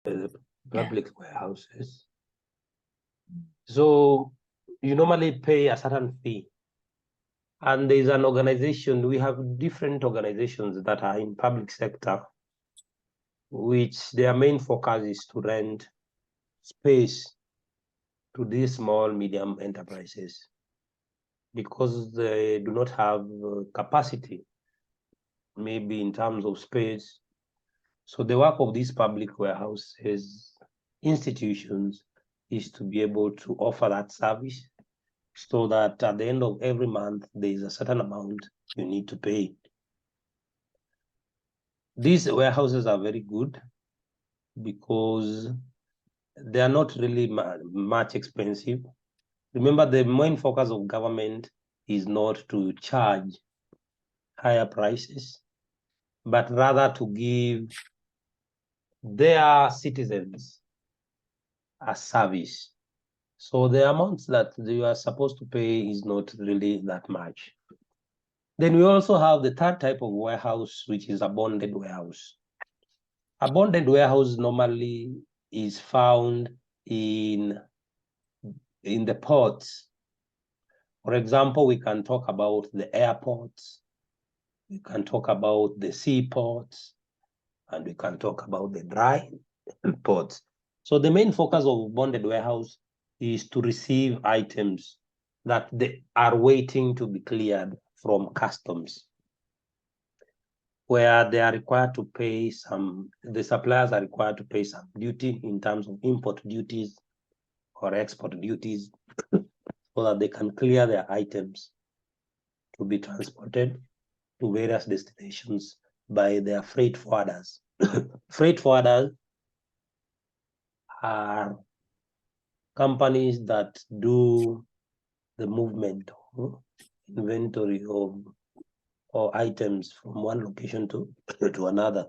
public warehouses. So you normally pay a certain fee. And there's an organization, we have different organizations that are in public sector, which their main focus is to rent space to these small, medium enterprises because they do not have capacity, maybe in terms of space. So the work of these public warehouses institutions is to be able to offer that service so that at the end of every month, there is a certain amount you need to pay. These warehouses are very good because they are not really much expensive. Remember, the main focus of government is not to charge higher prices, but rather to give their citizens a service. So the amounts that you are supposed to pay is not really that much. Then we also have the third type of warehouse, which is a bonded warehouse. A bonded warehouse normally is found in the ports. For example, we can talk about the airports, we can talk about the seaports, and we can talk about the dry ports. So the main focus of bonded warehouse is to receive items that they are waiting to be cleared from customs, where they are required to pay the suppliers are required to pay some duty in terms of import duties or export duties so that they can clear their items to be transported to various destinations by their freight forwarders. Freight forwarders are companies that do the movement of inventory of or items from one location to another.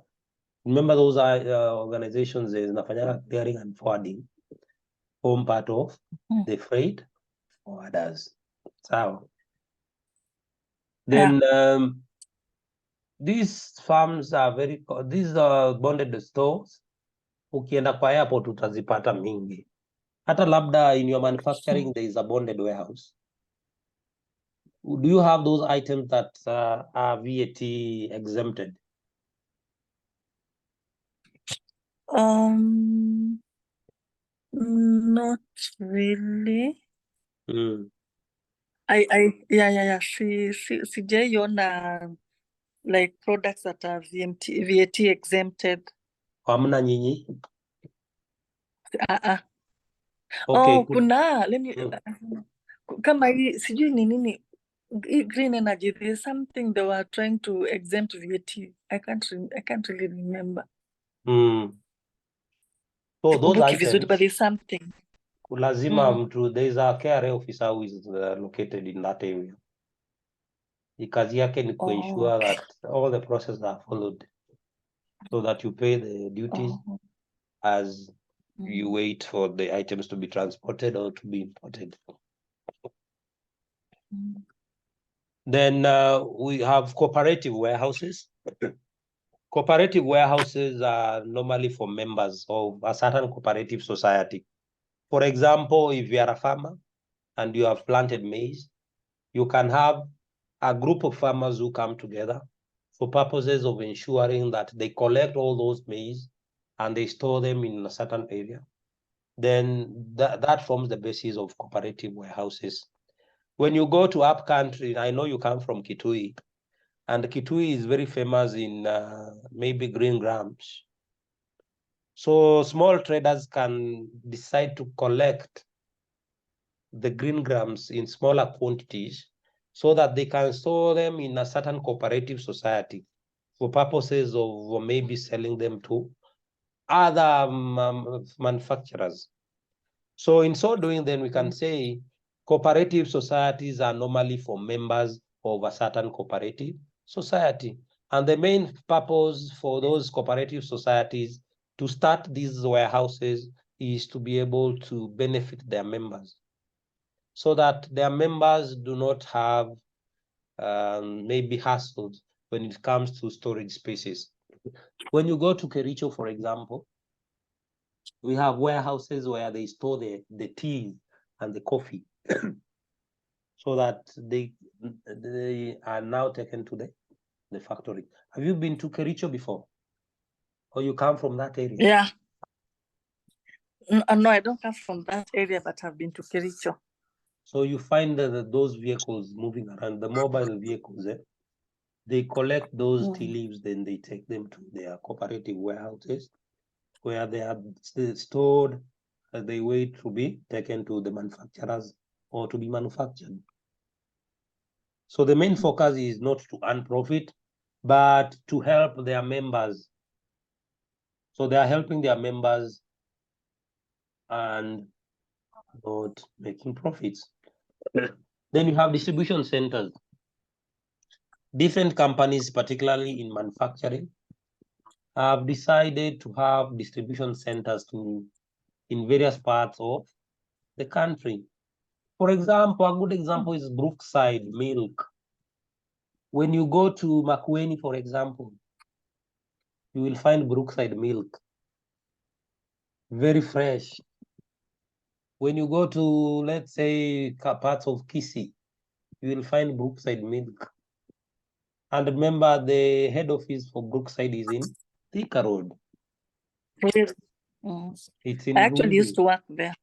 Remember, those are organizations zinafanya clearing and forwarding, form part of the freight forwarders. So then these farms are these are bonded stores. Ukienda kwa airport utazipata mingi. Hata labda in your manufacturing there is a bonded warehouse. Do you have those items that are VAT exempted? Not really. Sijaiona like products that are VAT exempted. Hamna nyinyi? Okay, kuna let me kama hii sijui ni nini green energy, there's something they were trying to exempt VAT. I can't really remember. So those items vizuri, but there's something. Lazima mtu, there is a KRA officer who is located in that area. Kazi yake ni to ensure that all the processes are followed so that you pay the duties as you wait for the items to be transported or to be imported. Then we have cooperative warehouses. Cooperative warehouses are normally for members of a certain cooperative society. For example, if you are a farmer and you have planted maize, you can have a group of farmers who come together for purposes of ensuring that they collect all those maize and they store them in a certain area. Then that forms the basis of cooperative warehouses. When you go to up country, I know you come from Kitui, and Kitui is very famous in maybe green grams. So small traders can decide to collect the green grams in smaller quantities so that they can store them in a certain cooperative society for purposes of maybe selling them to other manufacturers. So in so doing, then we can say cooperative societies are normally for members of a certain cooperative society. And the main purpose for those cooperative societies to start these warehouses is to be able to benefit their members so that their members do not have maybe hassles when it comes to storage spaces. When you go to Kericho, for example, We have warehouses where they store the tea and the coffee so that they are now taken to the factory. Have you been to Kericho before? Or you come from that area? Yeah. No, I don't come from that area, but I've been to Kericho. So you find those vehicles moving around, the mobile vehicles, they collect those tea leaves, then they take them to their cooperative warehouses where they are stored as they wait to be taken to the manufacturers or to be manufactured. So the main focus is not to earn profit, but to help their members. So they are helping their members and not making profits. Then you have distribution centers. Different companies, particularly in manufacturing, have decided to have distribution centers in various parts of the country. For example, a good example is Brookside Milk. When you go to Makueni, for example, you will find Brookside Milk, very fresh. When you go to, let's say, parts of Kisii, you will find Brookside Milk. And remember, the head office for Brookside is in Thika Road. It's in I actually used to work there.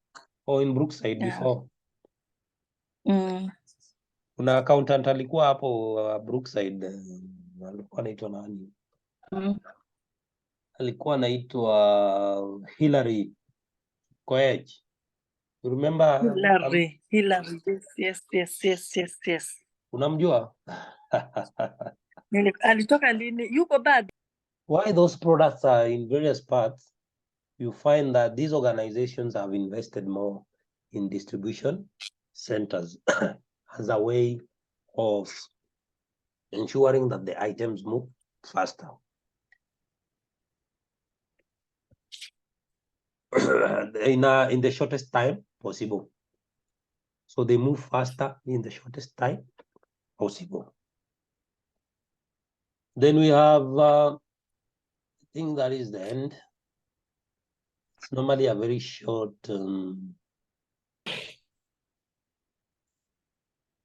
Or in Brookside before. Kuna accountant alikuwa hapo Brookside, alikuwa anaitwa nani? Alikuwa anaitwa Hillary Koech. You remember? Hillary. Yes. Unamjua? Alitoka lini? Yuko bad. Why those products are in various parts, you find that these organizations have invested more in distribution centers as a way of ensuring that the items move faster. in the shortest time possible. So they move faster in the shortest time possible. Then we have, I think that is the end. It's normally a very short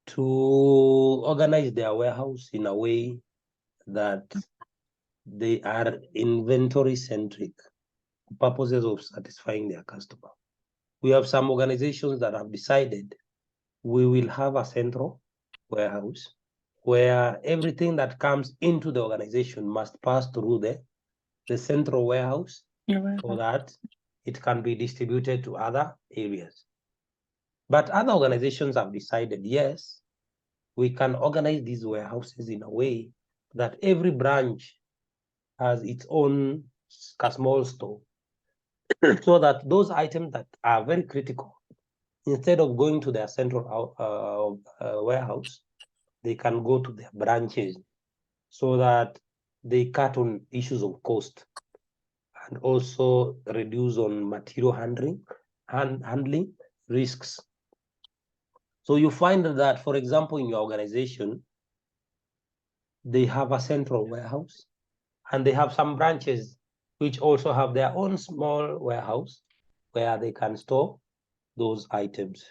to organize their warehouse in a way that they are inventory centric, purposes of satisfying their customer. We have some organizations that have decided we will have a central warehouse where everything that comes into the organization must pass through the central warehouse so that it can be distributed to other areas. But other organizations have decided, yes, we can organize these warehouses in a way that every branch has its own small store so that those items that are very critical, instead of going to their central warehouse, they can go to their branches so that they cut on issues of cost and also reduce on material handling risks. So you find that, for example, in your organization, they have a central warehouse and they have some branches which also have their own small warehouse where they can store those items.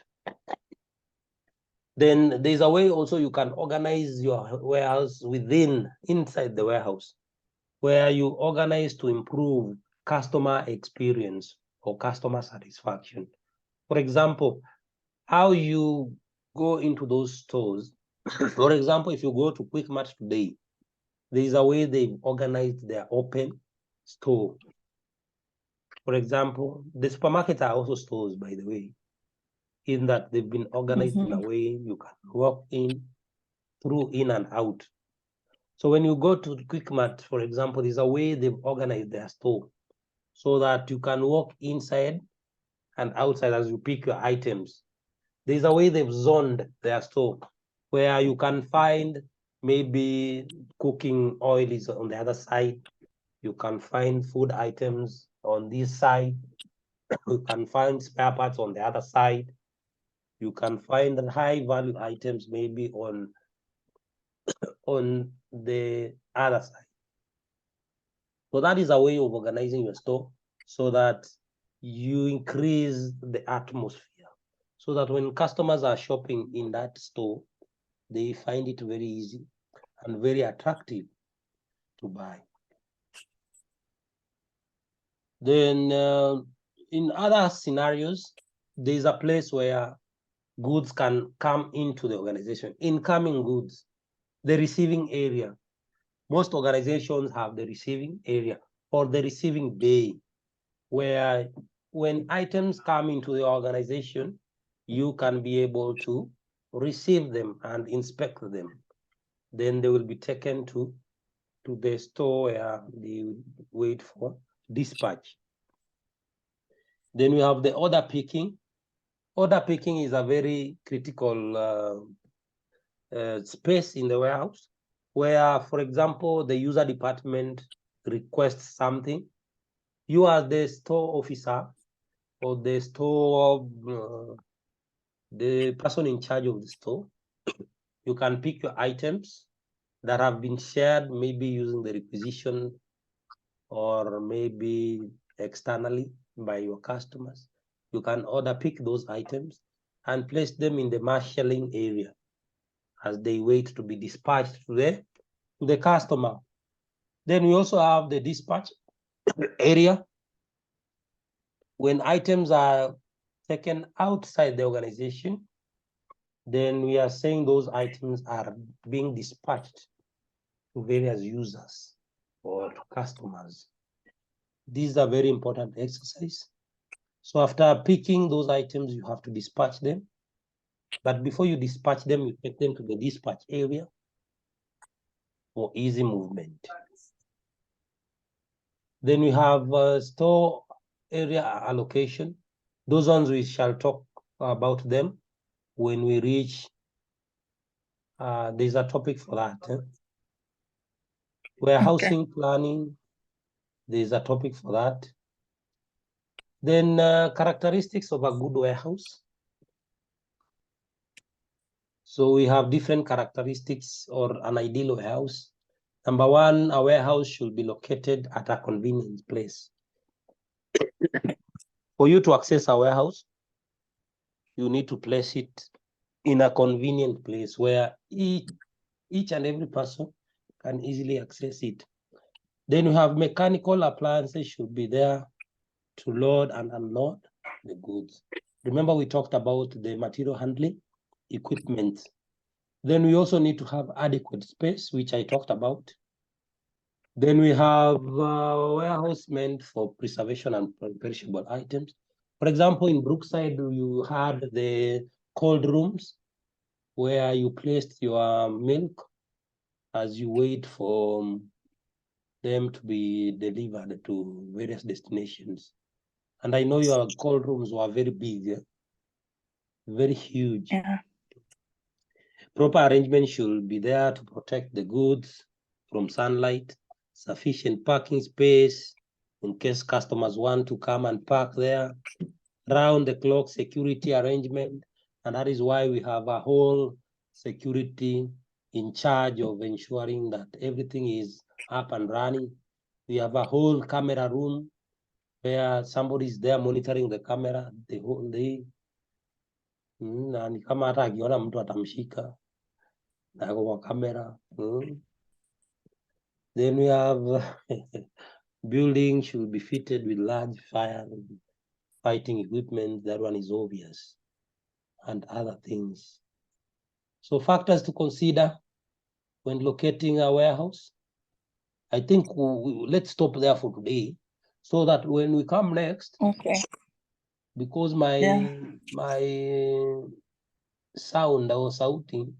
Then there's a way also you can organize your warehouse inside the warehouse, where you organize to improve customer experience or customer satisfaction. For example, how you go into those stores. For example, if you go to Quick Mart today, there is a way they've organized their open store. For example, the supermarkets are also stores, by the way, in that they've been organized in a way you can walk in and out. So when you go to Quick Mart, for example, there's a way they've organized their store so that you can walk inside and outside as you pick your items. There's a way they've zoned their store where you can find maybe cooking oil is on the other side. You can find food items on this side. You can find spare parts on the other side. You can find high value items maybe on the other side. So that is a way of organizing your store so that you increase the atmosphere so that when customers are shopping in that store, they find it very easy and very attractive to buy. Then in other scenarios, there's a place where goods can come into the organization. Incoming goods, the receiving area. Most organizations have the receiving area or the receiving bay, where when items come into the organization, you can be able to receive them and inspect them. Then they will be taken to the store where they wait for dispatch. Then we have the order picking. Order picking is a very critical space in the warehouse where, for example, the user department requests something. You as the store officer or the store, the person in charge of the store, you can pick your items that have been shared, maybe using the requisition or maybe externally by your customers. You can order pick those items and place them in the marshalling area as they wait to be dispatched to the customer. Then we also have the dispatch area. When items are taken outside the organization, then we are saying those items are being dispatched to various users or to customers. These are very important exercise. So after picking those items, you have to dispatch them. But before you dispatch them, you take them to the dispatch area for easy movement. Then we have store area allocation. Those ones we shall talk about them when we reach, there's a topic for that. Warehousing planning, there's a topic for that. Then characteristics of a good warehouse. So we have different characteristics or an ideal warehouse. Number one, a warehouse should be located at a convenient place. For you to access a warehouse, you need to place it in a convenient place where each and every person can easily access it. Then you have mechanical appliances should be there to load and unload the goods. Remember, we talked about the material handling equipment. Then we also need to have adequate space, which I talked about. Then we have warehouse meant for preservation and perishable items. For example, in Brookside, you had the cold rooms where you placed your milk as you wait for them to be delivered to various destinations. And I know your cold rooms were very big, very huge. Yeah. Proper arrangement should be there to protect the goods from sunlight, sufficient parking space in case customers want to come and park there, round the clock security arrangement. And that is why we have a whole security in charge of ensuring that everything is up and running. We have a whole camera room where somebody is there monitoring the camera the whole day. Na ni kama hata akiona mtu atamshika na kwa camera. Then we have buildings should be fitted with large fire fighting equipment. That one is obvious, and other things. So factors to consider when locating a warehouse. I think let's stop there for today, so that when we come next, because my sound or shouting